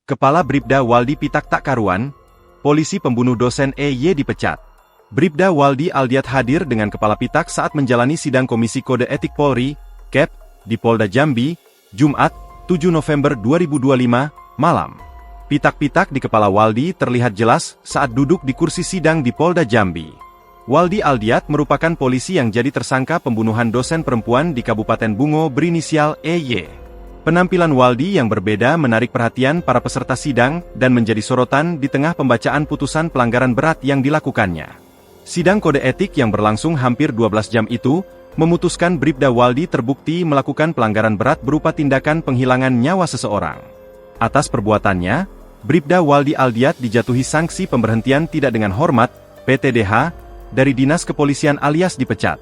Kepala Bribda Waldi Pitak tak karuan, polisi pembunuh dosen EY dipecat. Bribda Waldi Aldiat hadir dengan Kepala Pitak saat menjalani sidang Komisi Kode Etik Polri, KEP, di Polda Jambi, Jumat, 7 November 2025, malam. Pitak-pitak di kepala Waldi terlihat jelas saat duduk di kursi sidang di Polda Jambi. Waldi Aldiat merupakan polisi yang jadi tersangka pembunuhan dosen perempuan di Kabupaten Bungo berinisial EY. Penampilan Waldi yang berbeda menarik perhatian para peserta sidang dan menjadi sorotan di tengah pembacaan putusan pelanggaran berat yang dilakukannya. Sidang kode etik yang berlangsung hampir 12 jam itu, memutuskan Bribda Waldi terbukti melakukan pelanggaran berat berupa tindakan penghilangan nyawa seseorang. Atas perbuatannya, Bribda Waldi Aldiat dijatuhi sanksi pemberhentian tidak dengan hormat, PTDH, dari Dinas Kepolisian alias dipecat.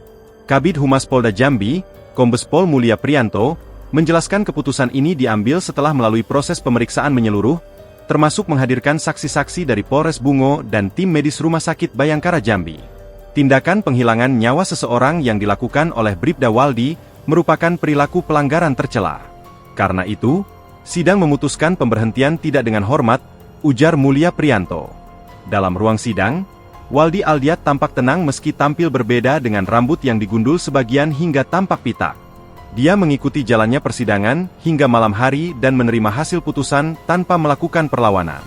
Kabid Humas Polda Jambi, Kombes Pol Mulia Prianto, menjelaskan keputusan ini diambil setelah melalui proses pemeriksaan menyeluruh, termasuk menghadirkan saksi-saksi dari Polres Bungo dan tim medis Rumah Sakit Bayangkara Jambi. Tindakan penghilangan nyawa seseorang yang dilakukan oleh Bribda Waldi merupakan perilaku pelanggaran tercela. Karena itu, sidang memutuskan pemberhentian tidak dengan hormat, ujar Mulia Prianto. Dalam ruang sidang, Waldi Aldiat tampak tenang meski tampil berbeda dengan rambut yang digundul sebagian hingga tampak pitak. Dia mengikuti jalannya persidangan hingga malam hari dan menerima hasil putusan tanpa melakukan perlawanan.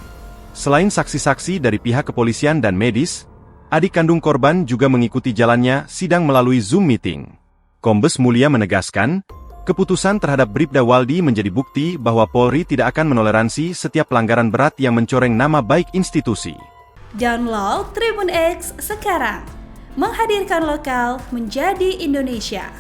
Selain saksi-saksi dari pihak kepolisian dan medis, adik kandung korban juga mengikuti jalannya sidang melalui Zoom meeting. Kombes Mulia menegaskan, keputusan terhadap Bribda Waldi menjadi bukti bahwa Polri tidak akan menoleransi setiap pelanggaran berat yang mencoreng nama baik institusi. Download Tribun X sekarang, menghadirkan lokal menjadi Indonesia.